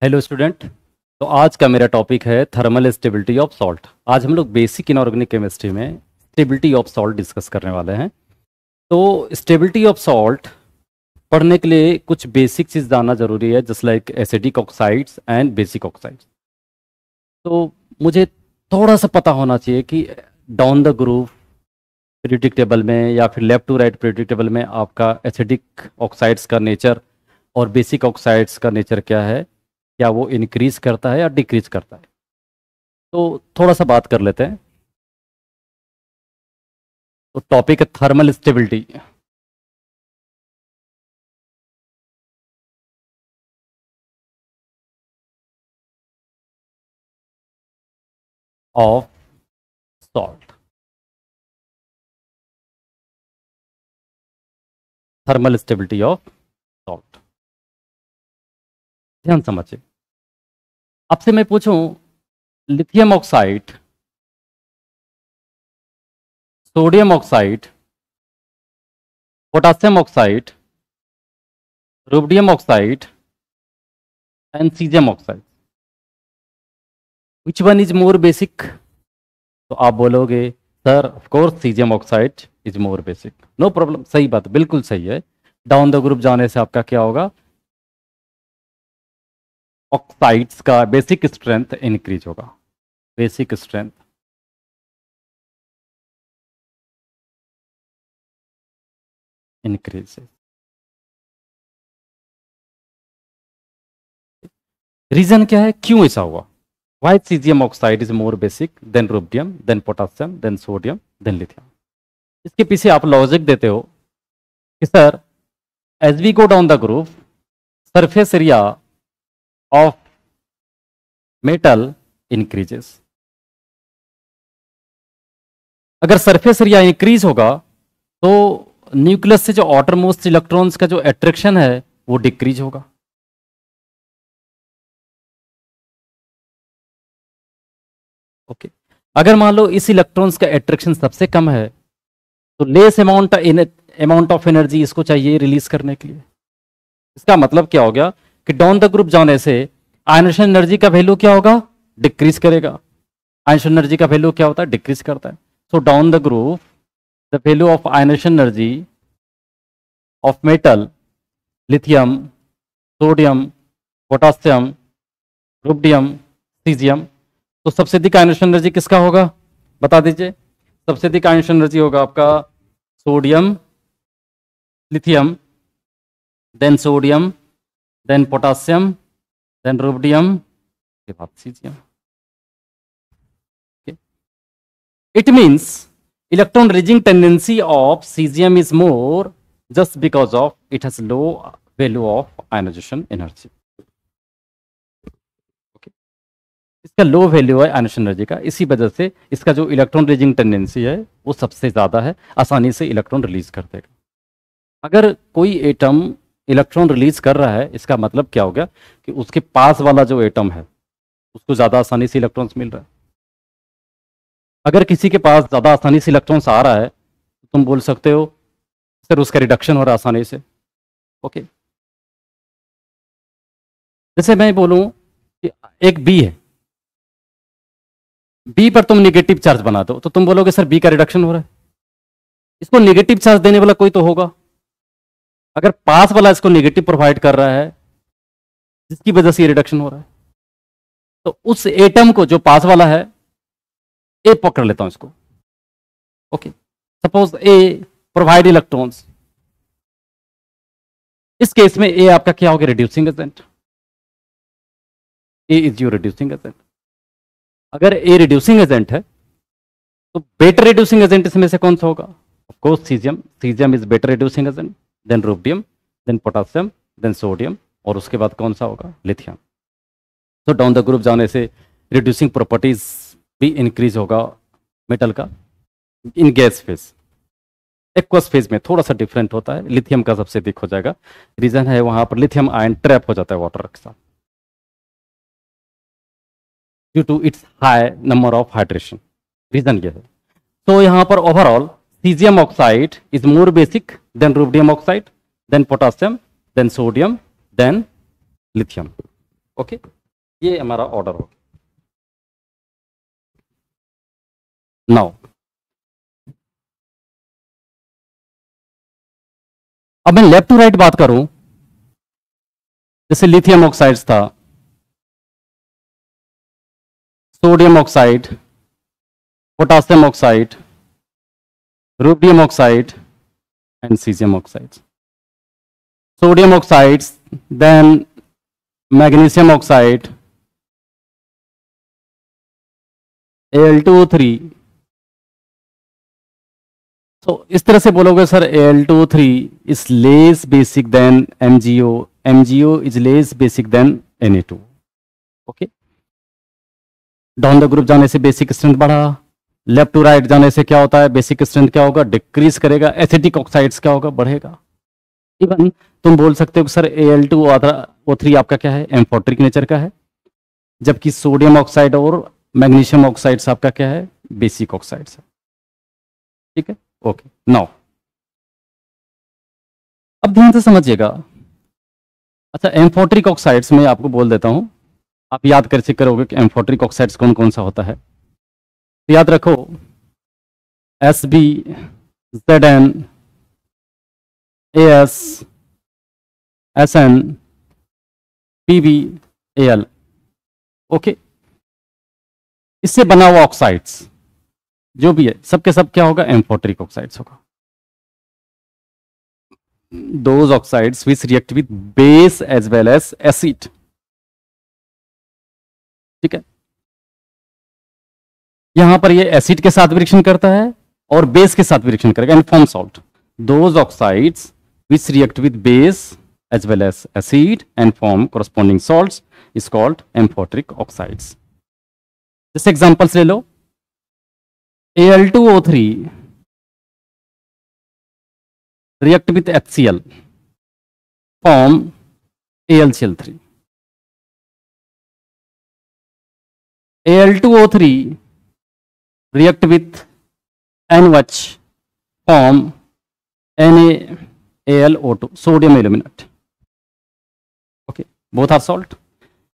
Hello student. तो आज का मेरा टॉपिक है थर्मल स्टेबिलिटी ऑफ सॉल्ट। आज हम लोग बेसिक इनऑर्गेनिक केमिस्ट्री में स्टेबिलिटी ऑफ सॉल्ट डिस्कस करने वाले हैं। तो स्टेबिलिटी ऑफ सॉल्ट पढ़ने के लिए कुछ बेसिक चीज़ जानना जरूरी है, just like acidic oxides and basic oxides. तो मुझे थोड़ा सा पता होना चाहिए कि down the group periodic table में या फिर left to right periodic table में आपका एसिडिक ऑक्साइड्स का नेचर और बेसिक ऑक्साइड्स का नेचर क्या है, क्या वो इंक्रीज करता है या डिक्रीज करता है। तो थोड़ा सा बात कर लेते हैं। तो टॉपिक है thermal stability of salt. Thermal stability of salt, ध्यान समझिए। आपसे मैं पूछूं lithium oxide, sodium oxide, potassium oxide, rubidium oxide and caesium oxide, which one is more basic? तो आप बोलोगे sir of course caesium oxide is more basic. No problem, सही बात, बिल्कुल सही है। डाउन द ग्रुप जाने से आपका क्या होगा, ऑक्साइड्स का बेसिक स्ट्रेंथ इंक्रीज होगा। Basic strength increase. रीजन क्या है, क्यों ऐसा हुआ? Why caesium oxide is more basic than rubidium then potassium then sodium then lithium? इसके पीछे आप लॉजिक देते हो कि sir as we go down the group surface area of metal increases. अगर सरफेस एरिया इंक्रीज होगा तो न्यूक्लियस से जो आउटर मोस्ट इलेक्ट्रॉन्स का जो अट्रैक्शन है वो डिक्रीज होगा। ओके, अगर मान लो इस इलेक्ट्रॉन्स का अट्रैक्शन सबसे कम है तो लेस अमाउंट ऑफ एनर्जी इसको चाहिए रिलीज करने के लिए। इसका मतलब क्या हो गया कि डाउन द ग्रुप जाने से आयनेशन एनर्जी का वैल्यू क्या होगा, डिक्रीज करेगा। आयनेशन एनर्जी का वैल्यू क्या होता है, डिक्रीज करता है। So down the group the value of ionisation energy of metal lithium, sodium, potassium, rubidium, caesium, तो सबसे अधिक आयनेशन एनर्जी किसका होगा, बता दीजिए। सबसे अधिक आयनेशन एनर्जी होगा आपका sodium, lithium, then sodium, then potassium, then rubidium, के बाद caesium. It means electron releasing tendency of caesium is more just because of it has low value of ionisation energy. इसका लो वैल्यू है ionisation energy का, इसी वजह से इसका जो इलेक्ट्रॉन रिलीजिंग टेंडेंसी है वो सबसे ज़्यादा है, आसानी से इलेक्ट्रॉन रिलीज कर देगा। अगर कोई एटम इलेक्ट्रॉन रिलीज कर रहा है इसका मतलब क्या हो गया कि उसके पास वाला जो एटम है उसको ज़्यादा आसानी से इलेक्ट्रॉन्स मिल रहा है। अगर किसी के पास ज़्यादा आसानी से इलेक्ट्रॉन्स आ रहा है तो तुम बोल सकते हो सर उसका रिडक्शन हो रहा है आसानी से। ओके, जैसे मैं बोलूँ कि एक बी है, बी पर तुम नेगेटिव चार्ज बना दो तो तुम बोलोगे सर बी का रिडक्शन हो रहा है। इसको नेगेटिव चार्ज देने वाला कोई तो होगा। अगर पास वाला इसको नेगेटिव प्रोवाइड कर रहा है जिसकी वजह से ये रिडक्शन हो रहा है, तो उस एटम को जो पास वाला है, ए पकड़ लेता हूं इसको। ओके, सपोज ए प्रोवाइड इलेक्ट्रॉन्स, इस केस में ए आपका क्या होगा, reducing agent. A is your reducing agent. अगर ए रिड्यूसिंग एजेंट है तो बेटर रिड्यूसिंग एजेंट इसमें से कौन सा होगा? Of course caesium. Caesium is better reducing agent than rubidium, then potassium, then sodium, और उसके बाद कौन सा होगा, लिथियम। तो डाउन द ग्रुप जाने से रिड्यूसिंग प्रॉपर्टीज भी इंक्रीज होगा मेटल का। इन गैस फेज, एक्वस फेज में थोड़ा सा डिफरेंट होता है, लिथियम का सबसे अधिक हो जाएगा। रीजन है वहां पर लिथियम आयन ट्रैप हो जाता है वाटर के साथ due to its high number of hydration. Reason ये है। तो यहां पर overall caesium oxide is more basic than rubidium oxide, then potassium, then sodium, then lithium. Okay, ये हमारा ऑर्डर हो नाउ। अब मैं लेफ्ट टू राइट बात करूं, जैसे लिथियम ऑक्साइड्स था, sodium oxide, potassium oxide, rubidium oxide and caesium oxides. Sodium oxides, then magnesium oxide, Al2O3। तो इस तरह से बोलोगे sir Al2O3 is less basic than MgO, MgO is less basic than Na2। Okay, down the group जाने से basic strength बढ़ा, left to right जाने से क्या होता है, बेसिक स्ट्रेंथ क्या होगा, डिक्रीज करेगा, एसिटिक ऑक्साइड्स क्या होगा, बढ़ेगा। इवन तुम बोल सकते हो कि सर Al2O3 आपका क्या है, एम्फोट्रिक नेचर का है, जबकि सोडियम ऑक्साइड और मैग्नीशियम ऑक्साइड्स आपका क्या है, बेसिक ऑक्साइड्स है। ठीक है, ओके। नाउ अब ध्यान से समझिएगा। अच्छा, एम्फोट्रिक ऑक्साइड्स में आपको बोल देता हूं, आप याद कैसे करोगे कि एम्फोट्रिक ऑक्साइड्स कौन कौन सा होता है। तो याद रखो Sb, Zn, As, Sn, Pb, Al। Okay, इससे बना हुआ ऑक्साइड्स जो भी है सबके सब क्या होगा, एम्फोट्रिक ऑक्साइड्स होगा। Those oxides which react with base as well as acid. ठीक है, यहां पर ये एसिड के साथ रिएक्शन करता है और बेस के साथ रिएक्शन करेगा and form salt. Those oxides which react with base as well as acid and form corresponding salts is called amphoteric oxides। जैसे एग्जांपल्स ले लो, Al2O3 react with HCl, form AlCl3। Al2O3 react with NaOH, form NaAlO2, sodium aluminate। Okay, both are salt.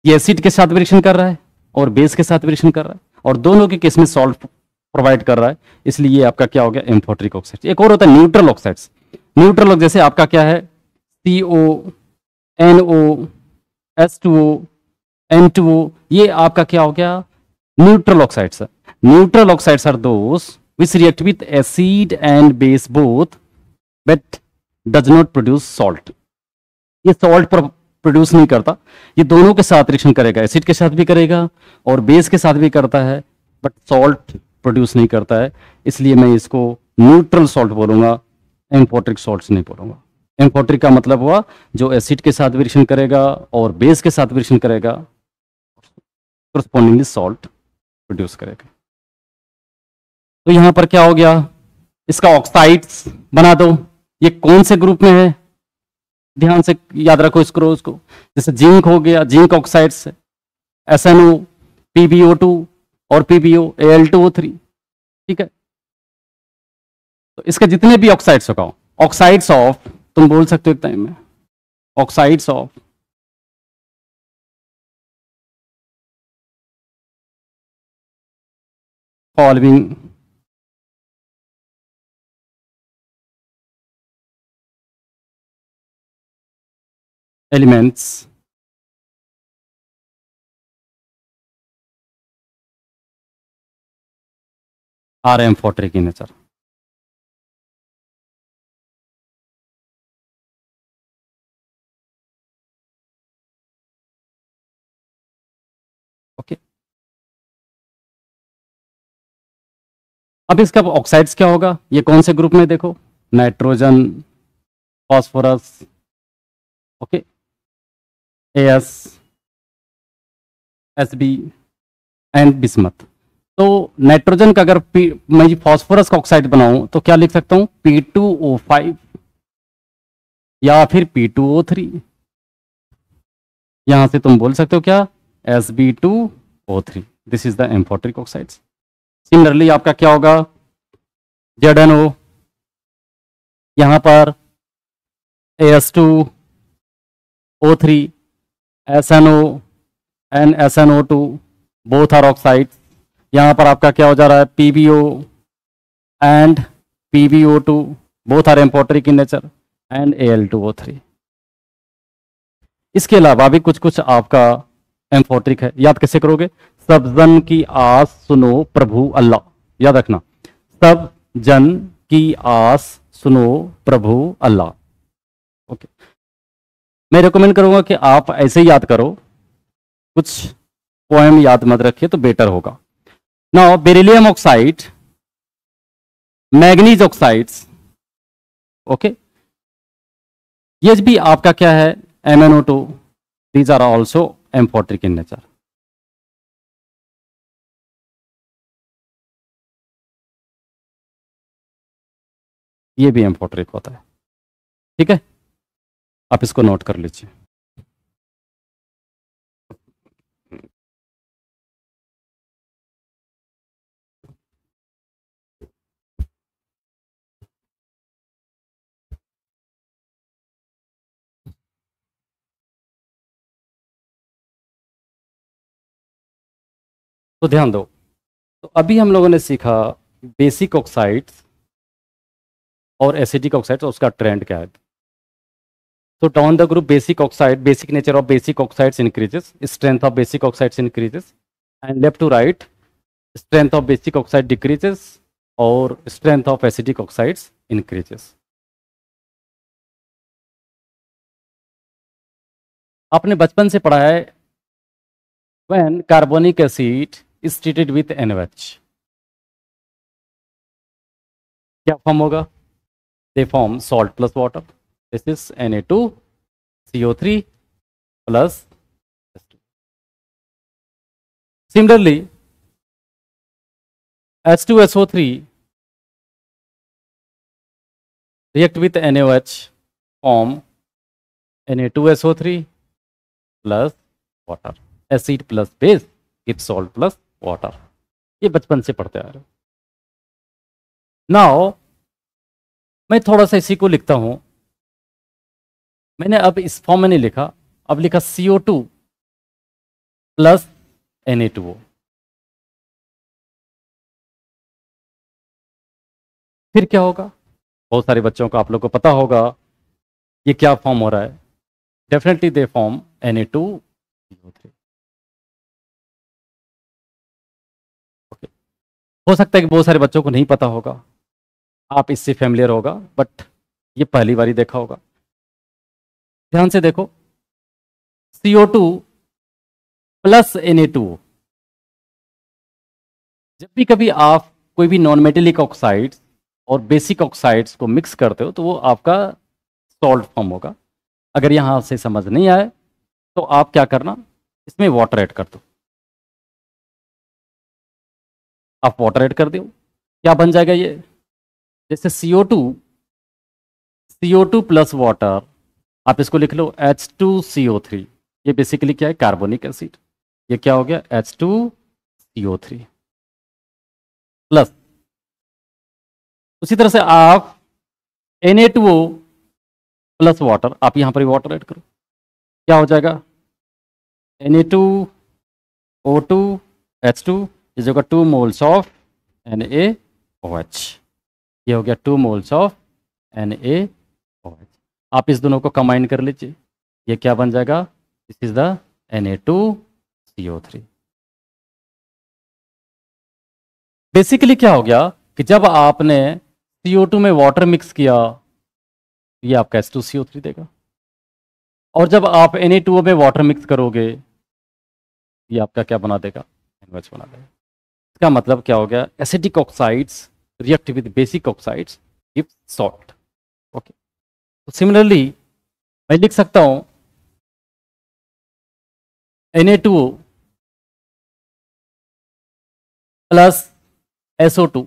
ये acid के साथ reaction कर रहा है और बेस के साथ रिएक्शन कर रहा है, और दोनों के केस में सॉल्ट प्रोवाइड कर रहा है, इसलिए ये आपका क्या हो गया, एम्फोट्रिक ऑक्साइड। एक और होता है न्यूट्रल ऑक्साइड्स। न्यूट्रल, जैसे आपका क्या है, CO, NO, H2O, N2O, ये आपका क्या हो गया, न्यूट्रल ऑक्साइड्स है। Neutral oxides are those which react with acid and base both but does not produce salt. ये सॉल्ट प्रोड्यूस नहीं करता, ये दोनों के साथ रिएक्शन करेगा, एसिड के साथ भी करेगा और बेस के साथ भी करता है, बट सॉल्ट प्रोड्यूस नहीं करता है, इसलिए मैं इसको न्यूट्रल सॉल्ट बोलूंगा, एम्फोट्रिक सॉल्ट्स नहीं बोलूंगा। एम्फोट्रिक का मतलब हुआ जो एसिड के साथ रिएक्शन करेगा और बेस के साथ रिएक्शन करेगा, correspondingly सॉल्ट प्रोड्यूस करेगा। तो यहां पर क्या हो गया, इसका ऑक्साइड्स बना दो। ये कौन से ग्रुप में है, ध्यान से याद रखो इस क्रोज को। जैसे जिंक हो गया, जिंक ऑक्साइड्स, SnO, PbO2 और PbO, Al2O3। ठीक है, तो इसके जितने भी ऑक्साइड्स होगा, ऑक्साइड्स ऑफ, तुम बोल सकते हो एक टाइम में, oxides of following elements are amphoteric in nature। Okay, अब इसका ऑक्साइड्स क्या होगा, ये कौन से ग्रुप में, देखो, nitrogen, phosphorus, okay, As, Sb and bismuth. तो नाइट्रोजन का अगर मैं फॉस्फोरस का ऑक्साइड बनाऊं तो क्या लिख सकता हूं, P2O5 या फिर P2O3। यहां से तुम बोल सकते हो क्या, Sb2O3। This is the amphoteric oxides. Similarly आपका क्या होगा, ZnO, यहां पर As2O3, SnO, and SnO2, both are oxides. यहाँ पर आपका क्या हो जा रहा है, PbO and PbO2, both are amphoteric in nature, and Al2O3। इसके अलावा भी कुछ कुछ आपका एम्फोटेरिक है, याद कैसे करोगे, सब जन की आस सुनो प्रभु अल्लाह, याद रखना, सब जन की आस सुनो प्रभु अल्लाह। ओके, मैं रिकमेंड करूंगा कि आप ऐसे ही याद करो, कुछ पोएम याद मत रखिए तो बेटर होगा। Now beryllium oxide, manganese oxides, okay, ये भी आपका क्या है, MnO2, these are also amphoteric in nature. ये भी एम्फोटेरिक होता है, ठीक है, आप इसको नोट कर लीजिए। तो ध्यान दो, तो अभी हम लोगों ने सीखा बेसिक ऑक्साइड्स और एसिडिक ऑक्साइड्स, उसका ट्रेंड क्या है। So down the group basic oxide, basic nature of basic oxides increases, strength of basic oxides increases, and left to right, strength of basic oxide decreases or strength of acidic oxides increases. आपने बचपन से पढ़ा है when carbonic acid is treated with NaOH, क्या form होगा, they form salt plus water. This is Na2CO3 plus H2. Similarly, H2SO3 react with NaOH, form Na2SO3 plus water. Acid plus base gives salt plus water. ये बचपन से पढ़ते आ रहे हो। Now मैं थोड़ा सा इसी को लिखता हूं, मैंने अब इस फॉर्म में नहीं लिखा, अब लिखा CO2 प्लस Na2O। फिर क्या होगा, बहुत सारे बच्चों को, आप लोग को पता होगा ये क्या फॉर्म हो रहा है, definitely they form Na2CO3। Okay, हो सकता है कि बहुत सारे बच्चों को नहीं पता होगा, आप इससे फैमिलियर होगा, बट ये पहली बार ही देखा होगा। ध्यान से देखो, CO2 प्लस Na2O, जब भी कभी आप कोई भी नॉन मेटेलिक ऑक्साइड्स और बेसिक ऑक्साइड्स को मिक्स करते हो तो वो आपका सॉल्ट फॉर्म होगा। अगर यहां से समझ नहीं आए तो आप क्या करना, इसमें वाटर ऐड कर दो, आप वाटर ऐड कर दो, क्या बन जाएगा ये, जैसे CO2 प्लस वाटर, आप इसको लिख लो H2CO3, ये बेसिकली क्या है, कार्बोनिक एसिड, ये क्या हो गया H2CO3 प्लस, उसी तरह से आप Na2O प्लस वाटर, आप यहां पर वाटर ऐड करो, क्या हो जाएगा Na2O2 H2 इज होगा 2 मोल्स ऑफ NaOH, ये हो गया 2 मोल्स ऑफ NaOH। आप इस दोनों को कंबाइन कर लीजिए, ये क्या बन जाएगा, this is the Na2CO3। Basically क्या हो गया कि जब आपने CO2 में वाटर मिक्स किया, ये आपका H2CO3 देगा, और जब आप Na2O में वाटर मिक्स करोगे, ये आपका क्या बना देगा, NaOH बना देगा। इसका मतलब क्या हो गया, acidic oxides react with basic oxides give salt. Okay, तो सिमिलरली मैं लिख सकता हूं Na2O plus SO2,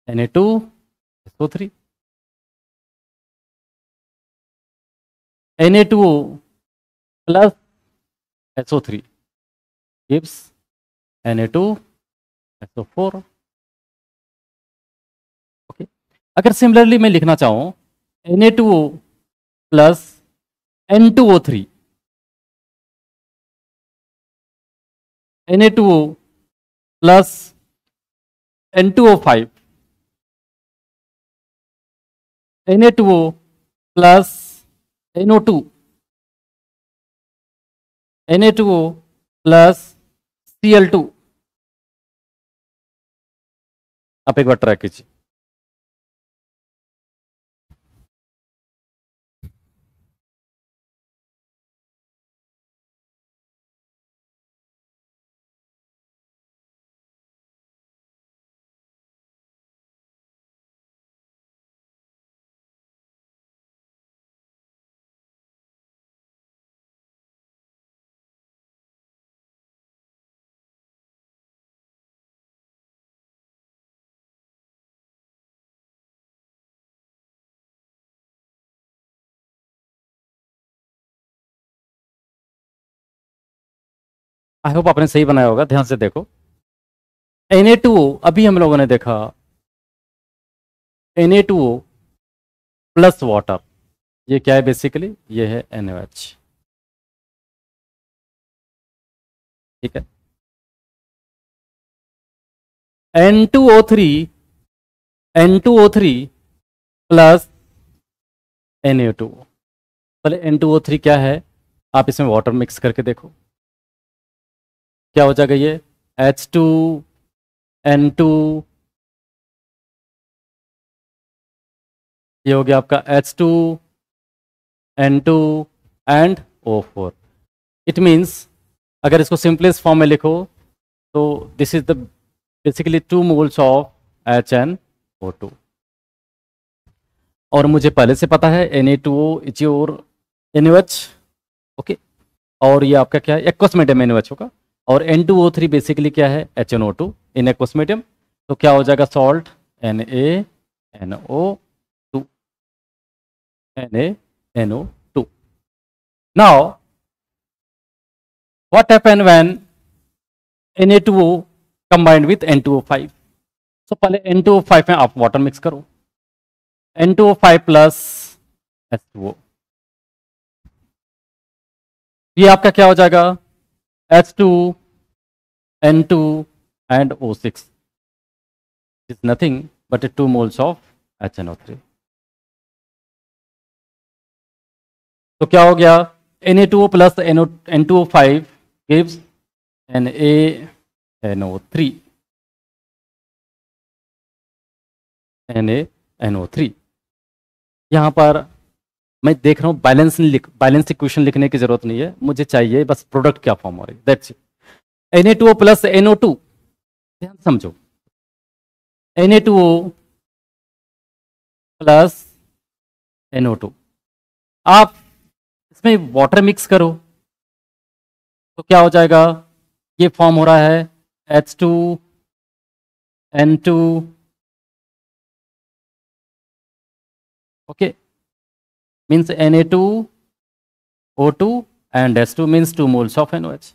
Na2SO3, Na2O plus SO3 gives Na2SO4। Okay, अगर सिमिलरली मैं लिखना चाहूं Na2O plus N2O3, Na2O plus N2O5, Na2O plus NO2, Na2O plus Cl2। आप एक बार ट्राई कीजिए। आई होप आपने सही बनाया होगा, ध्यान से देखो। Na2O अभी हम लोगों ने देखा, Na2O प्लस वाटर, ये क्या है बेसिकली, ये है NaOH, ठीक है। N2O3 प्लस Na2O, पहले N2O3 क्या है, आप इसमें वाटर मिक्स करके देखो क्या हो जाएगा। ये H2N2, ये हो गया आपका H2N2 and O4। It means अगर इसको सिंपलेस्ट फॉर्म में लिखो तो this is the basically 2 moles of HNO2। और मुझे पहले से पता है Na2O is your NaOH, okay. और ये आपका क्या है, एक्वस मीडियम NaOH होगा। और N2O3 बेसिकली क्या है, HNO2 इन एक्वस मीडियम। तो क्या हो जाएगा, salt NaNO2, NaNO2। Now what happen when Na2O combined with N2O5। तो पहले N2O5 में आप वाटर मिक्स करो, N2O5 प्लस H2O, ये आपका क्या हो जाएगा, H2N2 and O6 is nothing but 2 moles of HNO3। तो क्या हो गया, Na2O plus N2O5 gives NaNO3, NaNO3। यहां पर मैं देख रहा हूं बैलेंस इक्वेशन लिखने की जरूरत नहीं है, मुझे चाहिए बस प्रोडक्ट क्या फॉर्म हो रही है, that's it. Na2O plus NO2, ध्यान समझो, Na2O प्लस NO2, आप इसमें वाटर मिक्स करो तो क्या हो जाएगा, ये फॉर्म हो रहा है H2N2, okay, means Na2O2 and H2 means 2 moles of NOH।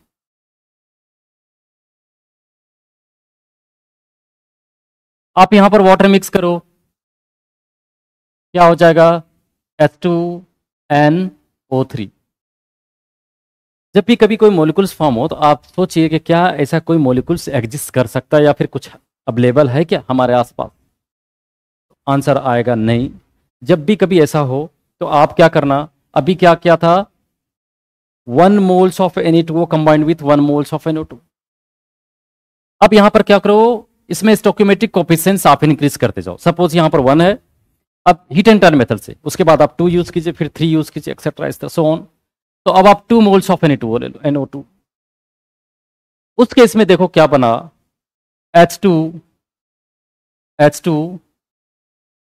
आप यहां पर वाटर मिक्स करो, क्या हो जाएगा, H2NO3। जब भी कभी कोई मॉलिक्यूल्स फॉर्म हो तो आप सोचिए कि क्या ऐसा कोई मॉलिक्यूल्स एग्जिस्ट कर सकता है या फिर कुछ अवेलेबल है क्या हमारे आसपास। आंसर आएगा नहीं। जब भी कभी ऐसा हो तो आप क्या करना, अभी क्या क्या था, 1 moles of Na2O combined with 1 moles of NO2। अब यहां पर क्या करो, इसमें स्टोकियोमेट्रिक कोफिशिएंट्स आप इंक्रीज करते जाओ। सपोज यहां पर 1 है, अब हीट एंड टर्न मेथड से उसके बाद आप 2 यूज कीजिए, फिर 3 यूज कीजिए, एक्सेट्रा इस तरह सो ऑन। तो अब आप 2 मोल्स ऑफ Na2O ले लो, NO2। उस केस में देखो क्या बना, H2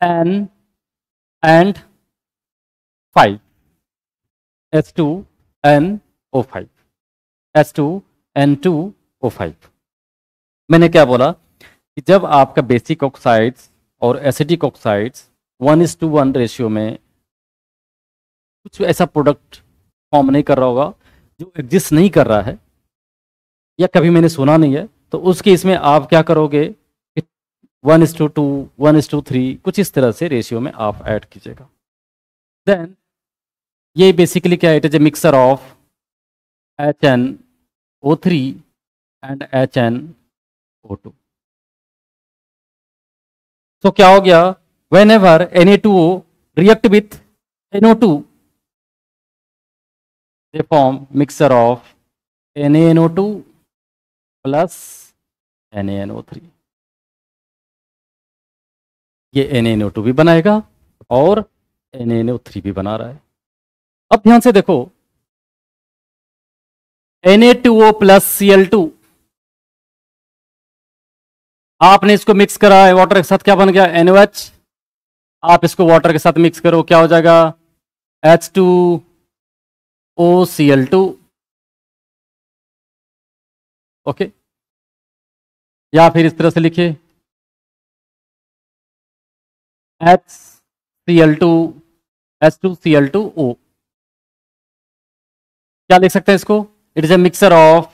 N and 5, H2NO5, H2N2O5। मैंने क्या बोला कि जब आपका बेसिक ऑक्साइड्स और एसिडिक ऑक्साइड्स 1:1 रेशियो में कुछ ऐसा प्रोडक्ट फॉर्म नहीं कर रहा होगा, जो एग्जिस्ट नहीं कर रहा है या कभी मैंने सुना नहीं है, तो उस केस में आप क्या करोगे, 1:2, 1:3 कुछ इस तरह से रेशियो में आप ऐड कीजिएगा। देन ये बेसिकली क्या है, it is a mixer of HNO3 and HNO2। तो क्या हो गया, when ever Na2O react with NO2 they form mixer of NaNO2 plus NaNO3। ये NaNO2 भी बनाएगा और NaNO3 भी बना रहा है। अब ध्यान से देखो, Na2O प्लस Cl2, आपने इसको मिक्स करा है वाटर के साथ, क्या बन गया, NOH। आप इसको वाटर के साथ मिक्स करो, क्या हो जाएगा, H2OCl2। ओके, या फिर इस तरह से लिखिए HCl2 H2Cl2O। क्या लिख सकते हैं इसको, it is a mixer of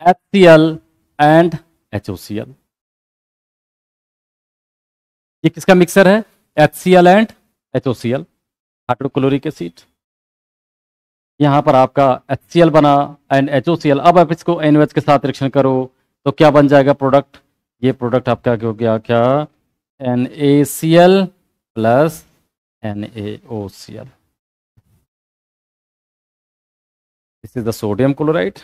HCl and HOCl। ये किसका मिक्सर है, HCl and HOCl, hydrochloric acid. यहां पर आपका HCl बना एंड HOCl। अब आप इसको NOH के साथ रिएक्शन करो तो क्या बन जाएगा प्रोडक्ट, ये प्रोडक्ट आपका क्या हो गया, क्या, NaCl plus NaOCl। This is the sodium chloride.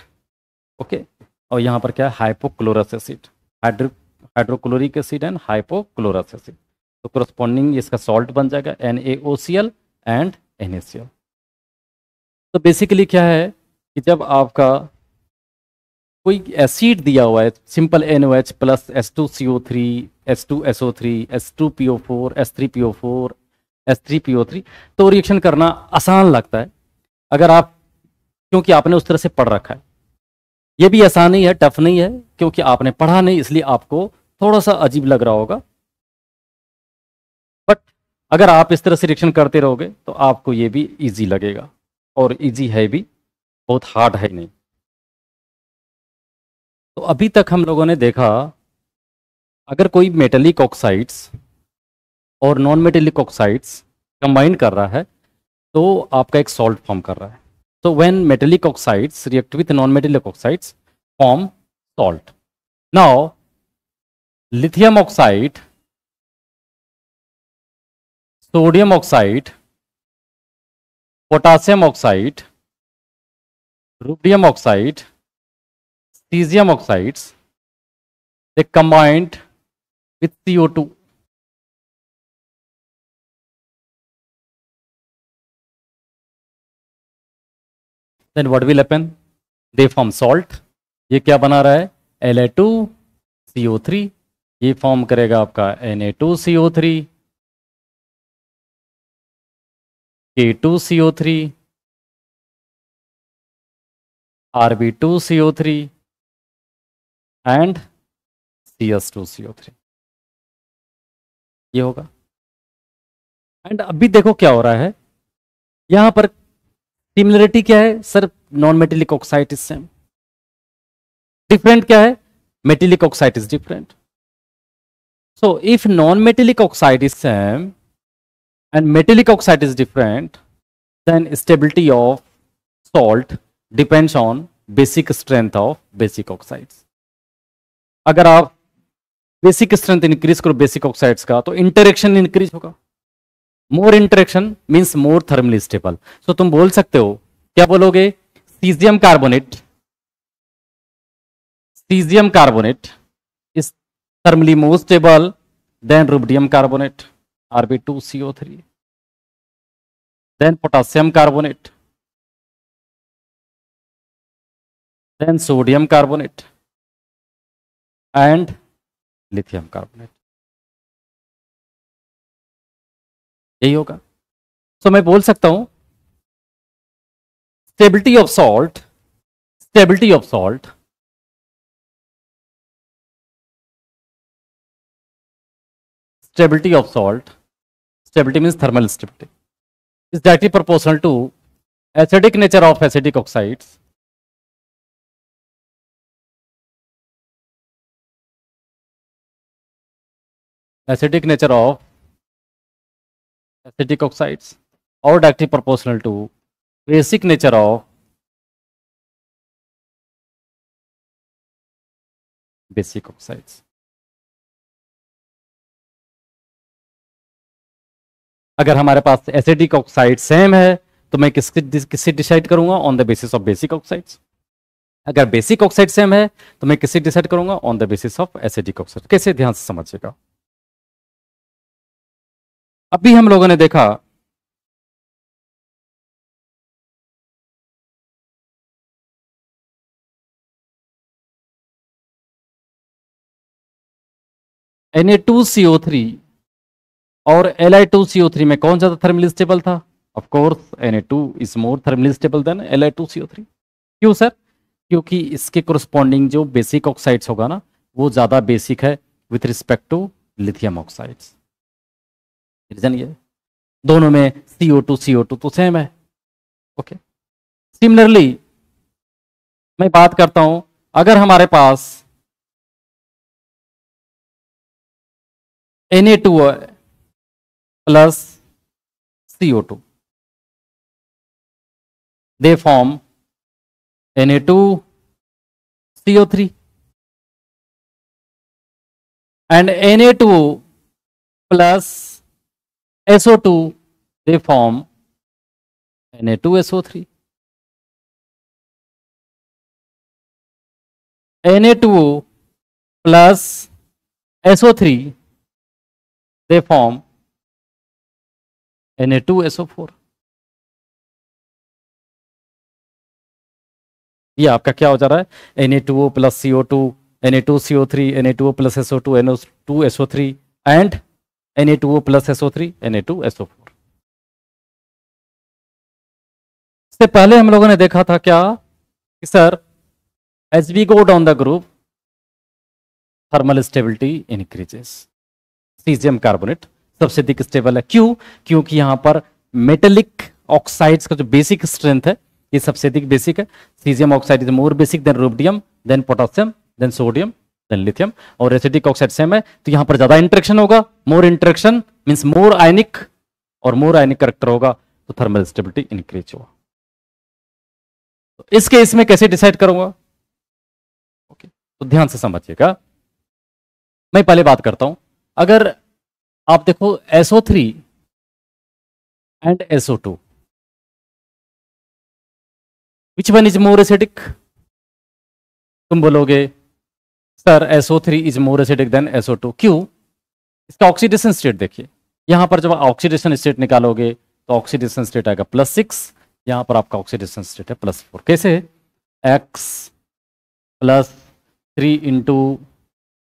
Okay, और यहाँ पर क्या है, hypochlorous acid, hydrochloric acid and hypochlorous acid. तो कोरस्पॉन्डिंग इसका सॉल्ट बन जाएगा NaOCl एंड NaCl। तो बेसिकली क्या है कि जब आपका कोई एसिड दिया हुआ है, simple NOH plus H2CO3 H2SO3 H2PO4 H3PO4 H3PO3, तो रिएक्शन करना आसान लगता है अगर आप, क्योंकि आपने उस तरह से पढ़ रखा है। ये भी आसान नहीं है, टफ नहीं है, क्योंकि आपने पढ़ा नहीं, इसलिए आपको थोड़ा सा अजीब लग रहा होगा। बट अगर आप इस तरह से रिएक्शन करते रहोगे तो आपको ये भी इजी लगेगा, और इजी है भी, बहुत हार्ड है नहीं। तो अभी तक हम लोगों ने देखा, अगर कोई मेटेलिक ऑक्साइड्स और नॉन मेटेलिक ऑक्साइड्स कंबाइन कर रहा है तो आपका एक सॉल्ट फॉर्म कर रहा है। So when metallic oxides react with non-metallic oxides, form salt. Now, lithium oxide, sodium oxide, potassium oxide, rubidium oxide, cesium oxides, they combined with CO2. Then what will happen? They form salt. ये क्या बना रहा है, La2CO3, ये form करेगा आपका Na2CO3, K2CO3, Rb2CO3 and CS2CO3, ये होगा। एंड अभी देखो क्या हो रहा है, यहां पर सिमिलरिटी क्या है sir, non metallic oxide is same, different क्या है, metallic oxide is different. So if non metallic oxide is same and metallic oxide is different, then stability of salt depends on basic strength of basic oxides. अगर आप basic strength increase करो basic oxides का तो interaction increase होगा, more interaction means more thermally stable. So तुम बोल सकते हो, क्या बोलोगे, caesium carbonate is thermally more stable than rubidium carbonate Rb2CO3, then potassium carbonate, then sodium carbonate and lithium carbonate, यही होगा। सो मैं बोल सकता हूं stability of salt, stability of salt, stability means thermal stability, is directly proportional to acidic nature of acidic oxides or directly proportional to basic nature of basic oxides. अगर हमारे पास acidic oxide same है तो मैं किससे decide करूंगा? On the basis of basic oxides. अगर basic oxide same है तो मैं किससे डिसाइड करूंगा? On the basis of acidic oxide. कैसे? ध्यान से समझिएगा। अभी हम लोगों ने देखा Na2CO3 और Li2CO3 में कौन ज्यादा थर्मली स्टेबल था? Of course Na2 is more thermally stable then Li2CO3। क्यों सर? क्योंकि इसके कोरस्पॉन्डिंग जो बेसिक ऑक्साइड्स होगा ना, वो ज्यादा बेसिक है with respect to lithium oxides. Reason ये, दोनों में CO2 तो सेम है। ओके। सिमिलरली मैं बात करता हूं, अगर हमारे पास Na2 plus CO2, they form Na2CO3 and Na2 plus SO2, they form Na2SO3। Na2 plus SO3, they form Na2SO4। ये आपका क्या हो जा रहा है? Na2O plus CO2, Na2CO3, Na2O plus SO2, Na2SO3 and Na2O plus SO3, Na2SO4। इससे पहले हम लोगों ने देखा था क्या कि sir as we go down the group thermal stability increases. Caesium carbonate सबसे अधिक स्टेबल है। क्यों? क्योंकि यहां पर मेटेलिक ऑक्साइड्स का जो बेसिक स्ट्रेंथ है ये सबसे अधिक बेसिक है। Caesium oxide is more basic than rubidium, then potassium, then sodium, then lithium. और एसिडिक ऑक्साइड सेम है तो यहां पर ज्यादा इंटरेक्शन होगा। मोर इंटरेक्शन मींस मोर आयनिक, और मोर आयनिक करेक्टर होगा तो थर्मल स्टेबिलिटी इंक्रीज होगा। तो इस केस में कैसे डिसाइड करूंगा? ओके, तो ध्यान से समझिएगा। मैं पहले बात करता हूं, अगर आप देखो SO3 and SO2, which one is more acidic? तुम बोलोगे sir SO3 is more acidic then SO2। क्यों? इसका ऑक्सीडेशन स्टेट देखिए। यहां पर जब ऑक्सीडेशन स्टेट निकालोगे तो ऑक्सीडेशन स्टेट आएगा +6, यहां पर आपका ऑक्सीडेशन स्टेट है +4। कैसे? X +3 into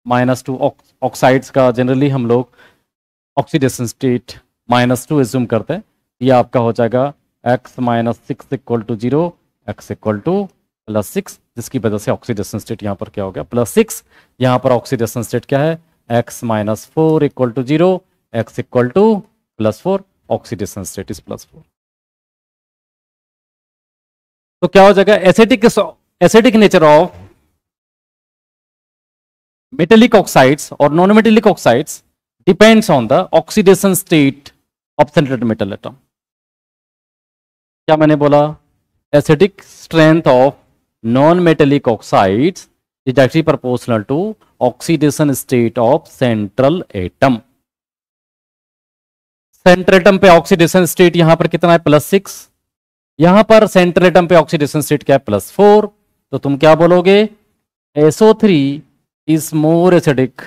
-2। ऑक्साइड्स का जनरली हम लोग ऑक्सीडेशन स्टेट -2 एज्यूम करते हैं। ये आपका हो जाएगा x -6 equal to 0, x equal to +6, जिसकी वजह से ऑक्सीडेशन स्टेट यहाँ पर क्या हो गया? +6। यहाँ पर ऑक्सीडेशन स्टेट क्या है? x -4 equal to 0, x equal to +4, oxidation state is +4। तो क्या हो जाएगा? Acidic nature of metallic oxides और non metallic oxides depends on the oxidation state of central metal atom. क्या मैंने बोला? Acidic strength of non metallic oxides is actually proportional to oxidation state of central atom. Central atom पे oxidation state यहां पर कितना है? +6। यहां पर सेंट्रल एटम पे ऑक्सीडेशन स्टेट क्या है? +4। तो तुम क्या बोलोगे? SO3 is more acidic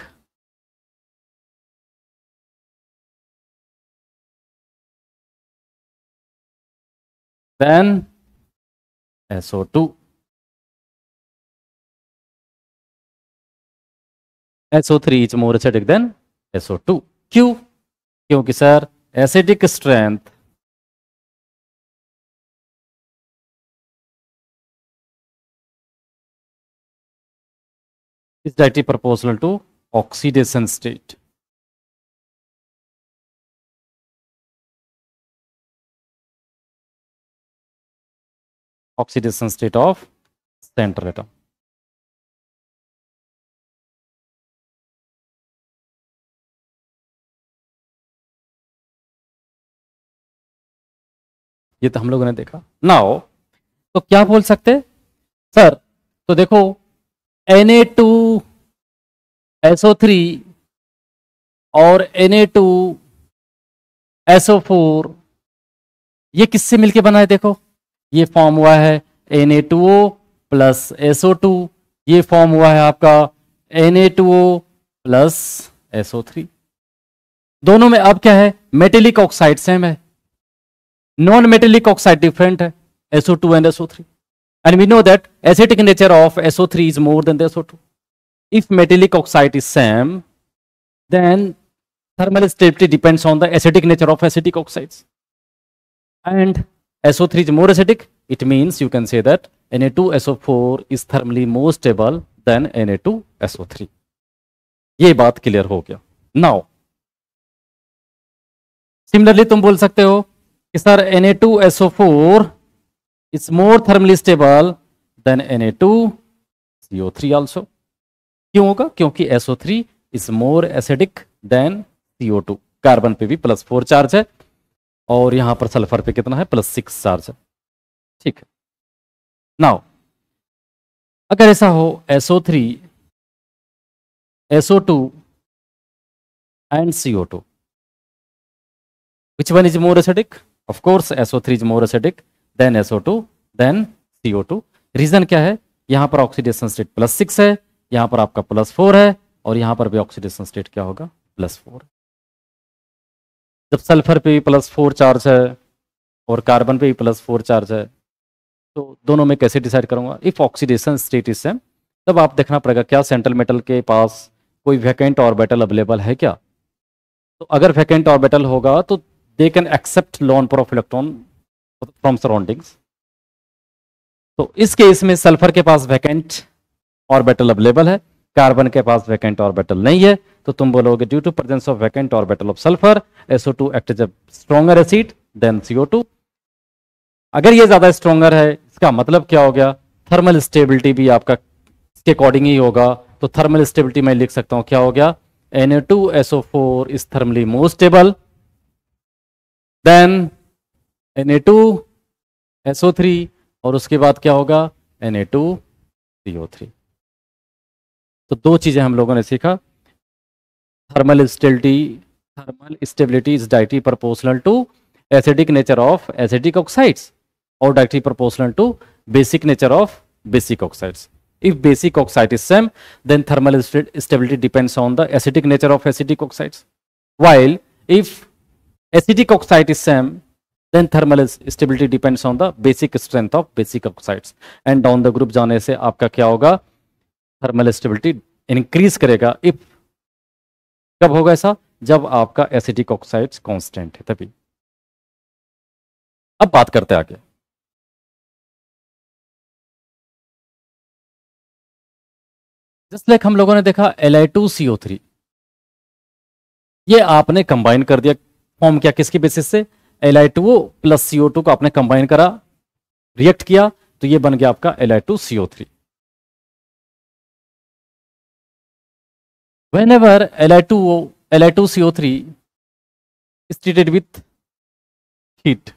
than SO2। SO3 is more acidic than SO2। क्यों? क्योंकि sir acidic strength is directly proportional to oxidation state। oxidation state of central atom। ये तो हम लोगों ने देखा। नाउ तो क्या बोल सकते सर, तो देखो Na2SO3 और Na2SO4 ये किससे मिलके बना है? देखो ये फॉर्म हुआ है Na2O प्लस SO2, ये फॉर्म हुआ है आपका Na2O प्लस SO3। दोनों में अब क्या है? मेटेलिक ऑक्साइड सेम है, नॉन मेटेलिक ऑक्साइड डिफरेंट है, SO2 and SO3। And we know that acidic nature of SO3 is more than the SO2। If metallic oxide is same, then thermal stability depends on the acidic nature of acidic oxides, and SO3 is more acidic. It means you can say that Na2SO4 is thermally more stable than Na2SO3। ये बात clear हो गया। Now similarly तुम बोल सकते हो कि sir Na2SO4 is more thermally stable than Na2CO3 also। क्यों होगा? क्योंकि SO3 is more acidic than CO2। Carbon पे भी +4 चार्ज है और यहां पर सल्फर पे कितना है? +6 चार्ज है। ठीक है। नाउ अगर ऐसा हो SO3, SO2 and CO2, which one is more acidic? Of course SO3 is more acidic than SO2 than CO2। Reason क्या है? यहां पर ऑक्सीडेशन स्टेट +6 है, यहां पर आपका +4 है और यहां पर भी ऑक्सीडेशन स्टेट क्या होगा? +4। जब सल्फर पे भी +4 चार्ज है और कार्बन पे भी +4 चार्ज है, तो दोनों में कैसे डिसाइड करूंगा? If oxidation state is same, तब आप देखना पड़ेगा क्या सेंट्रल मेटल के पास कोई वैकेंट ऑर्बिटल अवेलेबल है क्या। तो अगर वैकेंट ऑर्बिटल होगा तो they can accept lone pair of electron from surroundings. तो इस केस में सल्फर के पास वैकेंट ऑर्बिटल अवेलेबल है, कार्बन के पास वैकेंट ऑर्बिटल नहीं है, तो तुम बोलोगे due to presence of vacant orbital of sulphur SO2 act as a stronger acid than CO2। अगर ये ज्यादा स्ट्रॉन्गर है, इसका मतलब क्या हो गया? थर्मल स्टेबिलिटी भी आपका इसके अकॉर्डिंग ही होगा। तो थर्मल स्टेबिलिटी मैं लिख सकता हूं, क्या हो गया? Na2SO4 is thermally more stable then Na2SO3, और उसके बाद क्या होगा? Na2CO3। तो दो चीजें हम लोगों ने सीखा। Thermal stability is directly proportional to acidic nature of acidic oxides or directly proportional to basic nature of basic oxides. If basic oxide is same, then thermal stability depends on the acidic nature of acidic oxides. While if acidic oxide is same, then thermal stability depends on the basic strength of basic oxides. And down the group जाने से आपका क्या होगा? thermal stability increase करेगा। if कब होगा ऐसा? जब आपका acidic oxides constant है तभी। अब बात करते हैं आगे। जस्ट लाइक हम लोगों ने देखा Li2CO3, ये आपने कंबाइन कर दिया। फॉर्म किया किसकी बेसिस से? Li2O प्लस CO2 को आपने कंबाइन करा, रिएक्ट किया, तो ये बन गया आपका Li2CO3। whenever Li2CO3 is treated with heat,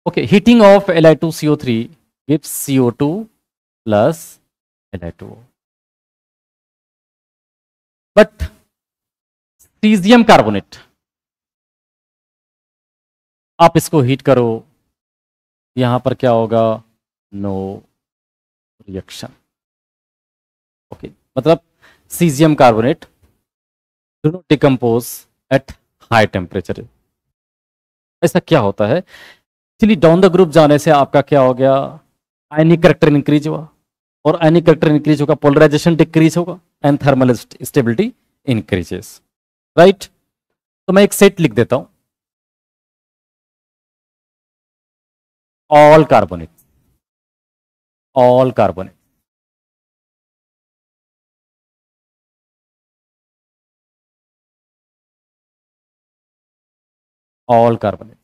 okay, heating of Li2CO3 gives CO2 plus Li2O। But caesium carbonate आप इसको हीट करो, यहां पर क्या होगा? No reaction. ओके, मतलब caesium carbonate do not decompose at high temperature. ऐसा क्या होता है? एक्चुअली डाउन द ग्रुप जाने से आपका क्या हो गया? आयनिक करेक्टर इंक्रीज हुआ, और आयनिक करेक्टर इंक्रीज होगा, पोलराइजेशन डिक्रीज होगा and thermal stability increases. Right? तो मैं एक सेट लिख देता हूं, all carbonate, all carbonate, all carbonate.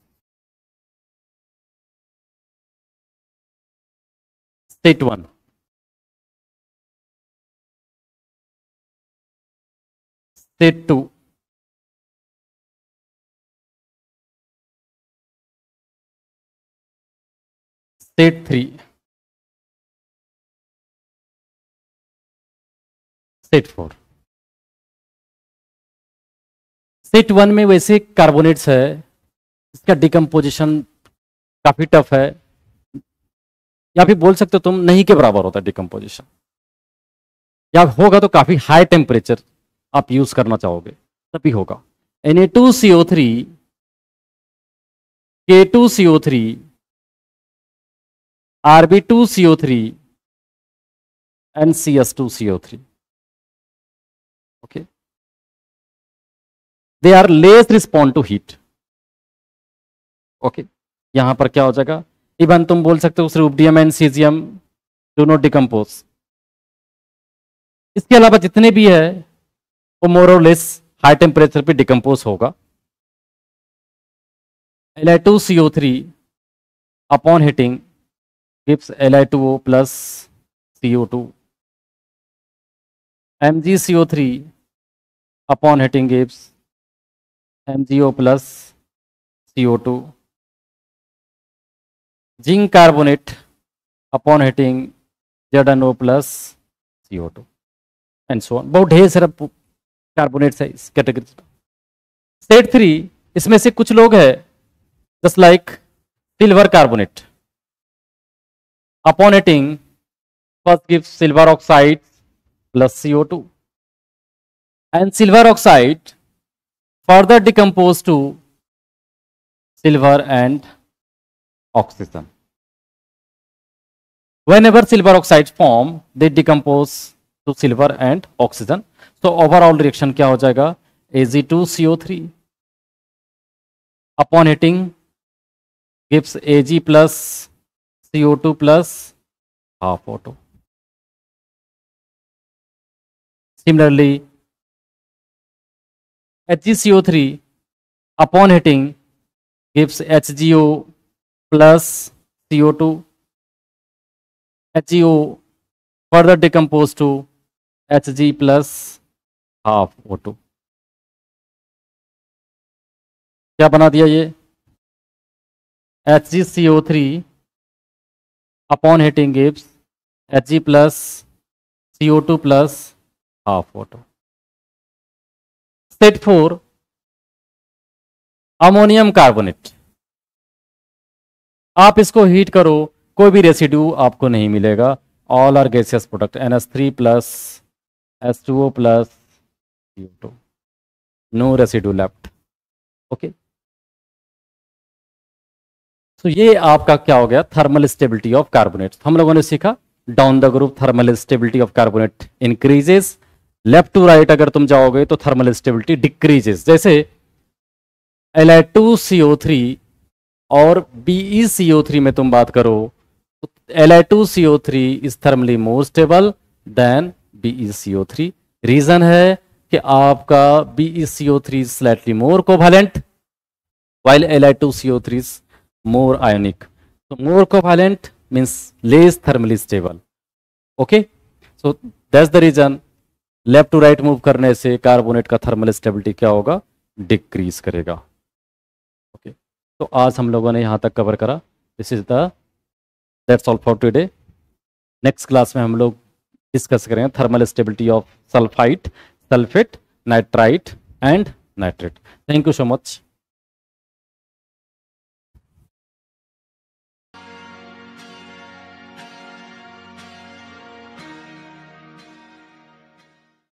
State 1, state 2, state 3, state 4। State 1 में वैसे कार्बोनेट्स है, इसका डिकम्पोजिशन काफी टफ है, या फिर बोल सकते हो तुम नहीं के बराबर होता है डिकम्पोजिशन, या होगा तो काफी हाई टेम्परेचर आप यूज करना चाहोगे तभी होगा। Na2CO3, K2CO3, Rb2CO3 and CS2CO3. Okay, they are less respond to heat. Okay, यहां पर क्या हो जाएगा, इवन तुम बोल सकते हो rubidium and caesium do not decompose. इसके अलावा जितने भी है वो मोर और लेस हाई टेम्परेचर पे डिकम्पोज होगा। Li2CO3 upon heating gives Li2O plus CO2। MgCO3 upon heating gives MgO plus CO2। Zinc carbonate upon heating ZnO plus CO2 and so on. बहुत ढेर सारा कार्बोनेट्स है इस कैटेगरी। स्टेट 3, इसमें से कुछ लोग है just like silver carbonate upon heating first gives silver oxide plus CO2 and silver oxide further decompose to silver and oxygen. Whenever silver oxides form, they decompose to silver and oxygen. So overall reaction क्या हो जाएगा, Ag2CO3 upon heating gives Ag plus CO2 plus half O2. Similarly, HgCO3 upon heating gives HgO plus CO2. HgO further decompose to Hg plus half O2. क्या बना दिया ये, HgCO3 upon heating gives Hg plus CO2 plus half O2. State 4, ammonium carbonate. आप इसको heat करो, कोई भी residue आपको नहीं मिलेगा, all are gaseous product, NH3 plus H2O plus CO2, no residue left. Okay, तो ये आपका क्या हो गया, थर्मल स्टेबिलिटी ऑफ कार्बोनेट। हम लोगों ने सीखा down the group thermal stability of carbonate increases, left to right अगर तुम जाओगे तो थर्मल स्टेबिलिटी डिक्रीजेस। जैसे Li2CO3 और BeCO3 में तुम बात करो तो Li2CO3 is thermally more stable than BeCO3। Reason है कि आपका BeCO3 is slightly more covalent while Li2CO3 is more ionic. So more covalent means less thermally stable. Okay, so that's the reason left to right move करने से carbonate का thermal stability क्या होगा, decrease करेगा। Okay, तो आज हम लोगों ने यहां तक कवर करा। This is the that's all for today. Next class में हम लोग डिस्कस करेंगे thermal stability of sulphite, sulphate, nitrite and nitrate. Thank you so much.